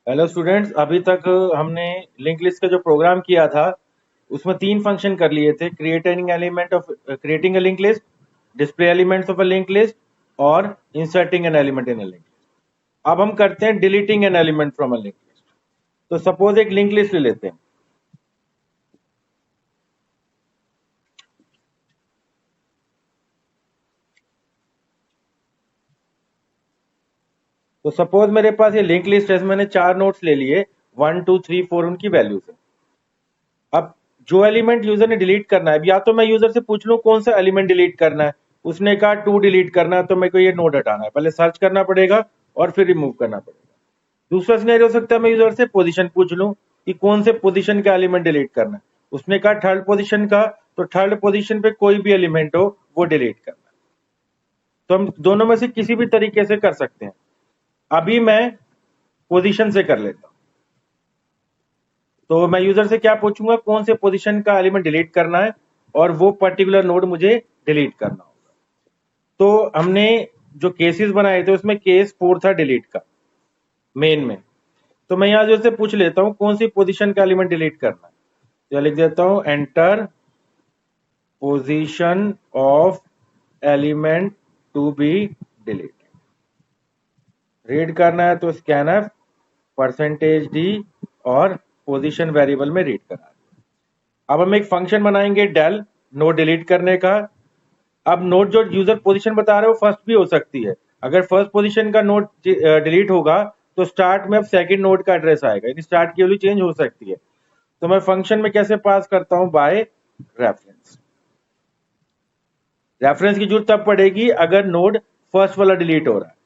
Hello students, अभी तक हमने लिंक लिस्ट का जो प्रोग्राम किया था उसमें 3 फंक्शन कर लिए थे। Creating a link list, display elements of a link list और inserting an element in a link list. अब हम करते हैं deleting an element from a link list. तो सपोज एक लिंक लिस्ट ले लेते हैं। तो सपोज मेरे पास ये लिंक लिस्ट है, मैंने 4 नोड्स ले लिए, 1 2 3 4 उनकी वैल्यूज है। अब जो एलिमेंट यूजर ने डिलीट करना है, या तो मैं यूजर से पूछ लूं कौन सा एलिमेंट डिलीट करना है। उसने कहा 2 डिलीट करना है, तो मेरे को ये नोड हटाना है, पहले सर्च करना पड़ेगा और फिर रिमूव करना पड़ेगा। दूसरा सिनेरियो हो सकता है मैं यूजर से पोजीशन पूछ लूं कि कौन से पोजीशन का एलिमेंट डिलीट करना है। उसने कहा थर्ड पोजीशन का, तो थर्ड पोजीशन पे कोई भी एलिमेंट हो वो डिलीट करना है। तो हम दोनों में से किसी भी तरीके से कर सकते हैं। अभी मैं पोजीशन से कर लेता हूं। तो मैं यूजर से क्या पूछूंगा, कौन से पोजीशन का एलिमेंट डिलीट करना है और वो पर्टिकुलर नोड मुझे डिलीट करना होगा। तो हमने जो केसेस बनाए थे उसमें केस 4 था डिलीट का मेन में। तो मैं यहाँ यूजर से पूछ लेता हूँ कौन सी पोजीशन का एलिमेंट डिलीट करना है। तो लिख देता हूँ enter position of element to be deleted. Read करना है तो स्कैनफ %d और पोजीशन वेरिएबल में रीड करना है। अब हम एक फंक्शन बनाएंगे डेल नोड डिलीट करने का। अब नोड जो यूजर पोजीशन बता रहे हो फर्स्ट भी हो सकती है। अगर फर्स्ट पोजीशन का नोड डिलीट होगा तो स्टार्ट में अब सेकंड नोड का एड्रेस आएगा, यानी स्टार्ट की वैल्यू चेंज हो सकती है। तो मैं फंक्शन में कैसे पास करता हूं, बाय रेफरेंस। रेफरेंस की जरूरत तब पड़ेगी अगर नोड फर्स्ट वाला डिलीट हो रहा है।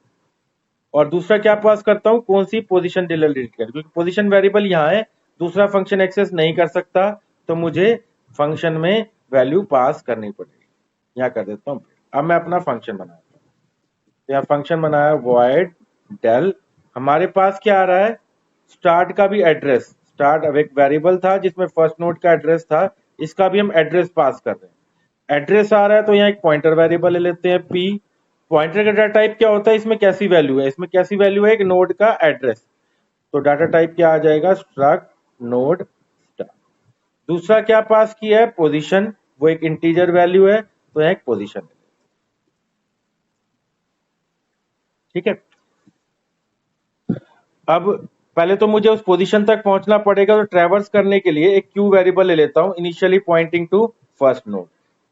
और दूसरा क्या पास करता हूं, कौन सी पोजीशन डिलीट कर, क्योंकि पोजीशन वेरिएबल यहाँ है, दूसरा फंक्शन एक्सेस नहीं कर सकता, तो मुझे फंक्शन में वैल्यू पास करनी पड़ेगी। यहाँ कर देता हूँ। अब मैं अपना फंक्शन बनाता हूँ। तो यहाँ फंक्शन बनाया void del। हमारे पास क्या आ रहा है, स्टार्ट का भी एड्रेस। स्टार्ट अब एक वेरिएबल था जिसमें फर्स्ट नोड का एड्रेस था, इसका भी हम एड्रेस पास कर रहे हैं। एड्रेस आ रहा है तो यहाँ एक पॉइंटर वेरिएबल ले लेते हैं p। पॉइंटर का डाटा टाइप क्या होता है, इसमें कैसी वैल्यू है, इसमें कैसी वैल्यू है, एक नोड का एड्रेस। तो डाटा टाइप क्या आ जाएगा, स्ट्रक्ट नोड स्टार। दूसरा क्या पास किया है, पोजीशन, वो एक इंटीजर वैल्यू है, तो यहाँ एक पोजीशन है। ठीक है। अब पहले तो मुझे उस पोजीशन तक पहुंचना पड़ेगा, तो ट्रैवर्स करने के लिए एक क्यू वेरिएबल ले लेता हूं, initially pointing to first node.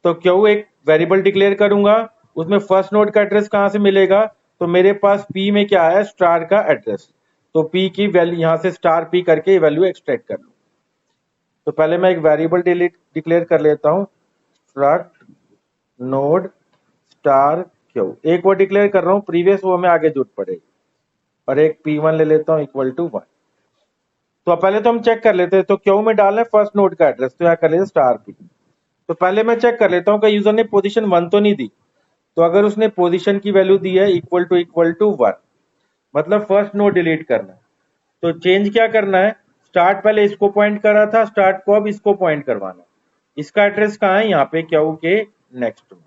तो क्यू एक वेरिएबल डिक्लेयर करूंगा, उसमें फर्स्ट नोड का एड्रेस कहां से मिलेगा, तो मेरे पास p में क्या है, स्टार का एड्रेस। तो p की वैल्यू यहां से स्टार p करके वैल्यू एक्सट्रैक्ट कर लूं। तो पहले मैं एक वेरिएबल डिक्लेयर कर लेता हूं, स्ट्रक्ट नोड स्टार क्यू। एक वो डिक्लेयर कर रहा हूं, प्रीवियस वो हमें आगे जरूरत पड़ेगी। और एक p1 ले लेता हूं इक्वल टू 1। तो पहले तो हम चेक कर लेते हैं, तो क्यू में डालना है फर्स्ट नोड का एड्रेस, तो यहाँ कर लेते स्टार p। तो पहले मैं चेक कर लेता हूँ कि यूजर ने पोजीशन 1 तो नहीं दी। तो अगर उसने पोजीशन की वैल्यू दी है इक्वल टू 1, मतलब फर्स्ट नोड डिलीट करना है। तो चेंज क्या करना है, स्टार्ट पहले इसको पॉइंट कर रहा था, स्टार्ट को अब इसको पॉइंट करवाना है। इसका एड्रेस कहाँ है, यहाँ पे क्यू के नेक्स्ट में।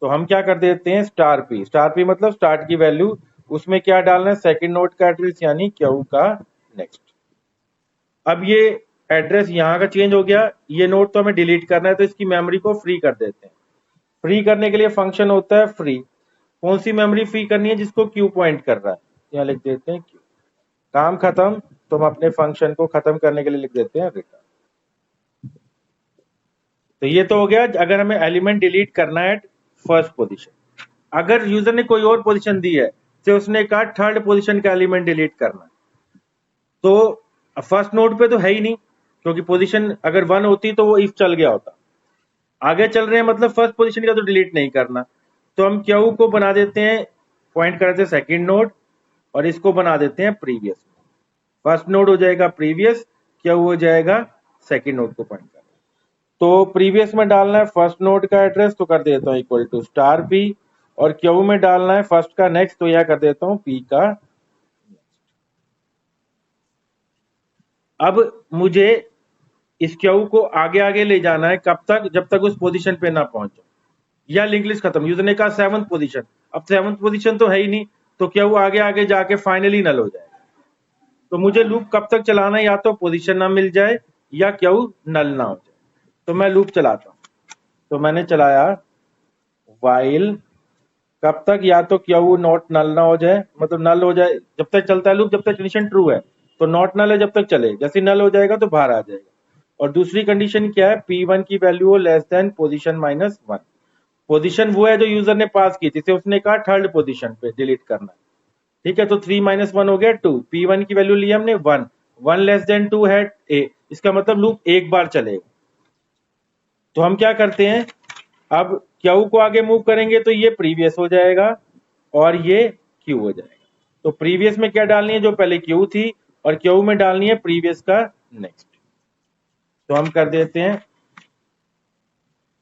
तो हम क्या कर देते हैं, स्टार पी मतलब स्टार्ट की वैल्यू, उसमें क्या डालना है, सेकंड नोड का एड्रेस यानी क्यू का नेक्स्ट। अब ये एड्रेस यहाँ का चेंज हो गया, ये नोड तो हमें डिलीट करना है, तो इसकी मेमोरी को फ्री कर देते हैं। फ्री करने के लिए फंक्शन होता है फ्री। कौन सी मेमोरी फ्री करनी है, जिसको क्यू पॉइंट कर रहा है, यहाँ लिख देते हैं क्यू। काम खत्म, तो हम अपने फंक्शन को खत्म करने के लिए लिख देते हैं रिटर्न। तो ये तो हो गया अगर हमें एलिमेंट डिलीट करना है फर्स्ट पोजीशन। अगर यूजर ने कोई और पोजीशन दी है, तो उसने कहा थर्ड पोजीशन का एलिमेंट डिलीट करना है, तो फर्स्ट नोड पे तो है ही नहीं, क्योंकि पोजीशन अगर 1 होती तो वो इफ चल गया होता। आगे चल रहे हैं मतलब फर्स्ट पोजीशन का तो डिलीट नहीं करना। तो हम क्यू को बना देते हैं, पॉइंट करते हैं सेकंड नोड, और इसको बना देते हैं प्रीवियस। फर्स्ट नोड हो जाएगा प्रीवियस, क्यू हो जाएगा सेकंड नोड को पॉइंट करना। तो प्रीवियस में डालना है फर्स्ट नोड का एड्रेस, तो कर देता हूं इक्वल टू स्टार p। और क्यू में डालना है फर्स्ट का नेक्स्ट, तो यह कर देता हूं p का। अब मुझे इस क्यू को आगे आगे ले जाना है, कब तक, जब तक उस पोजीशन पे ना पहुंचो, या लिंक लिस्ट खत्म। यूजर ने कहा 7th पोजीशन, अब 7th पोजीशन तो है ही नहीं, तो क्यू आगे आगे जाके फाइनली नल हो जाएगा। तो मुझे लूप कब तक चलाना है, या तो पोजीशन ना मिल जाए या क्यू नल ना हो जाए। तो मैं लूप चलाता हूँ। तो मैंने चलाया वाइल कब तक, या तो क्यू नॉट नल ना हो जाए, मतलब नल हो जाए, जब तक चलता है लूप जब तक कंडीशन ट्रू है तो नॉट नल है जब तक चले, जैसे नल हो जाएगा तो बाहर आ जाएगा। और दूसरी कंडीशन क्या है, P1 की वैल्यू हो लेस देन पोजीशन -1। पोजीशन वो है जो यूजर ने पास की, जिसे उसने कहा थर्ड पोजीशन पे डिलीट करना है, ठीक है। तो 3 - 1 हो गया 2। P1 की वैल्यू ली हमने 1, 1 लेस देन 2 है A, इसका मतलब लूप एक बार चलेगा। तो हम क्या करते हैं, अब क्यू को आगे मूव करेंगे तो ये प्रीवियस हो जाएगा और ये क्यू हो जाएगा। तो प्रीवियस में क्या डालनी है, जो पहले क्यू थी, और क्यू में डालनी है प्रीवियस का नेक्स्ट। तो हम कर देते हैं,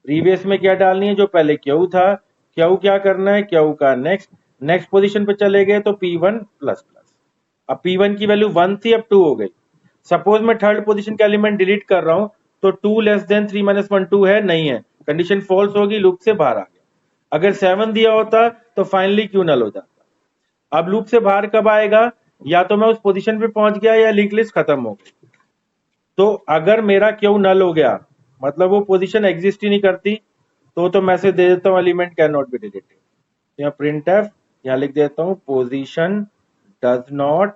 प्रीवियस में क्या डालनी है, जो पहले क्यू था, क्यू क्या करना है, क्यू का नेक्स्ट, नेक्स्ट पोजीशन पे चले गए तो P1 प्लस प्लस। अब P1 की वैल्यू 1 थी, अब 2 हो गई। सपोज मैं थर्ड पोजीशन का एलिमेंट डिलीट कर रहा हूं तो 2 लेस देन 3 - 1 2 है, नहीं है, कंडीशन फॉल्स होगी, लूप से बाहर आ गया। अगर 7 दिया होता तो फाइनली क्यू नल हो जाता। अब लूप से बाहर कब आएगा, या तो मैं उस पोजीशन पे पहुंच गया या लिंक लिस्ट खत्म हो गई। तो अगर मेरा क्यू नल हो गया, मतलब वो पोजीशन एग्जिस्ट ही नहीं करती, तो मैसेज दे देता हूं element can not be deleted. यहाँ प्रिंट एफ, यहाँ लिख देता हूं पोजीशन डज नॉट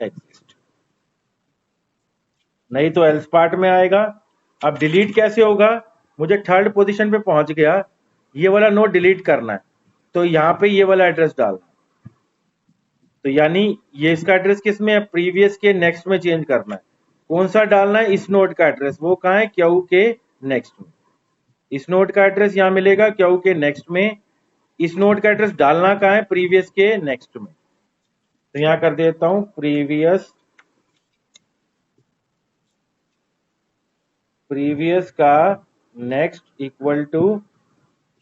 एग्जिस्ट, नहीं तो एल्स पार्ट में आएगा। अब डिलीट कैसे होगा, मुझे थर्ड पोजीशन पे पहुंच गया, ये वाला नोड डिलीट करना है, तो यहाँ पे ये वाला एड्रेस डालना है। तो यानी ये इसका एड्रेस किस में है, प्रीवियस के नेक्स्ट में चेंज करना है। कौन सा डालना है, इस नोड का एड्रेस, वो कहाँ है, क्यू के नेक्स्ट में। इस नोड का एड्रेस यहाँ मिलेगा क्यू के नेक्स्ट में, इस नोड का एड्रेस डालना कहाँ है, प्रीवियस के नेक्स्ट में। तो यहाँ कर देता हूं प्रीवियस का नेक्स्ट इक्वल टू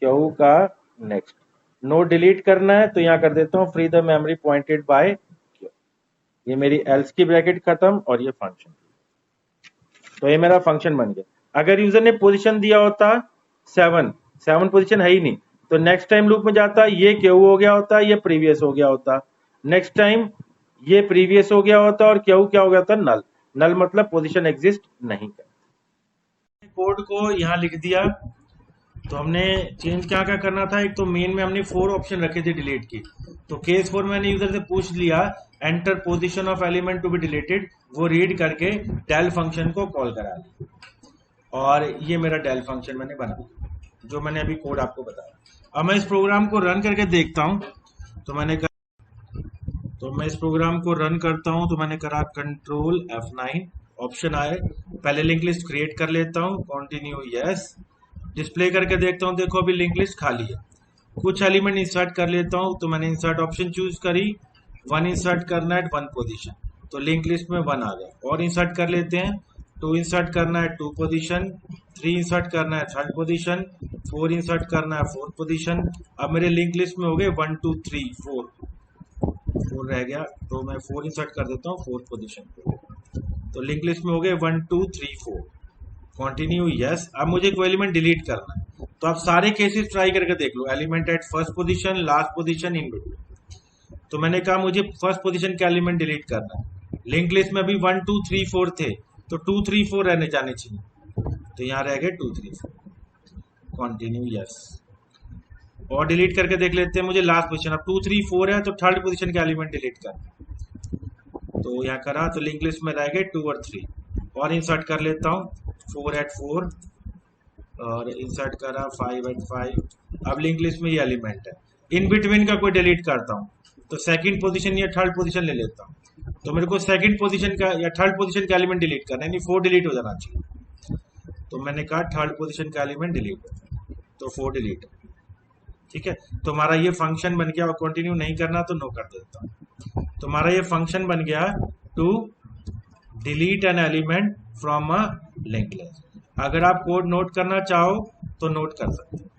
क्यू का नेक्स्ट। नोड डिलीट करना है तो यहाँ कर देता हूँ free the memory pointed bye Q. ये मेरी एल्स की ब्रैकेट खत्म और ये फंक्शन, तो ये मेरा फंक्शन बन गया। अगर यूजर ने पोजीशन दिया होता 7 पोजीशन है ही नहीं, तो नेक्स्ट टाइम लूप में जाता, ये क्यू हो गया होता, ये प्रीवियस हो गया होता, नेक्स्ट टाइम ये प्रीवियस हो गया होता और क्यू क्या हो गया था, नल। नल मतलब पोजीशन एग्जिस्ट नहीं करती। कोड को यहाँ लिख दिया। तो हमने चेंज क्या क्या करना था, एक तो मेन में हमने 4 ऑप्शन रखे थे डिलीट की, तो केस 4 मैंने यूजर से पूछ लिया enter position of element to be deleted, वो रीड करके डेल फंक्शन को कॉल करा लिया, और ये मेरा डेल फंक्शन मैंने बना दिया, जो मैंने अभी कोड आपको बताया। अब मैं इस प्रोग्राम को रन करके देखता हूँ। तो मैं इस प्रोग्राम को रन करता हूँ, तो मैंने करा कंट्रोल F9, ऑप्शन आए, पहले लिंक लिस्ट क्रिएट कर लेता हूँ, कंटिन्यू यस, डिस्प्ले करके देखता हूँ, देखो अभी लिंक लिस्ट खाली है। कुछ एलिमेंट इंसर्ट कर लेता हूँ, तो मैंने इंसर्ट ऑप्शन चूज करी, 1 इंसर्ट करना है 1 पोजीशन, तो लिंक लिस्ट में 1 आ गया। और इंसर्ट कर लेते हैं, 2 इंसर्ट करना है 2 पोजीशन, 3 इंसर्ट करना है 3rd पोजीशन, 4 इंसर्ट करना है 4th पोजीशन। अब मेरे लिंक लिस्ट में हो गए 1 2 3 4 रह गया, तो मैं 4 इंसर्ट कर देता हूँ 4th पोजीशन पे, तो लिंक लिस्ट में हो गए 1 2 3 4, कंटिन्यू यस। अब मुझे कोई एलिमेंट डिलीट करना है, तो आप सारे केसेस ट्राई करके देख लो, element at first position, last position, in between. तो मैंने कहा मुझे फर्स्ट पोजीशन का एलिमेंट डिलीट करना है, लिंक लिस्ट में अभी 1 2 3 4 थे, तो 2 3 4 रहने जाने चाहिए, तो यहाँ रह गए 2 3 4, कंटिन्यू यस। और डिलीट करके देख लेते हैं मुझे लास्ट पोजीशन, अब 2 3 4 है, तो 3rd पोजीशन का एलिमेंट डिलीट करना, तो यहाँ करा, तो लिंक लिस्ट में रह गए 2 और 3। और इंसर्ट कर लेता हूँ 4 at 4, और इंसर्ट करा 5 at 5। अब लिंक लिस्ट में ये एलिमेंट है, इन बिटवीन का कोई डिलीट करता हूँ, तो 2nd पोजीशन या 3rd पोजीशन ले लेता हूँ, तो मेरे को 2nd पोजीशन का या 3rd पोजीशन का एलिमेंट डिलीट करना है, यानी 4 डिलीट हो जाना चाहिए, तो मैंने कहा 3rd पोजीशन का एलिमेंट डिलीट, तो 4 डिलीट, ठीक है। तो हमारा ये फंक्शन बन गया, और कंटिन्यू नहीं करना तो नो कर देता हूँ। तो हमारा ये फंक्शन बन गया to delete an element from a link list. अगर आप कोड नोट करना चाहो तो नोट कर सकते हैं।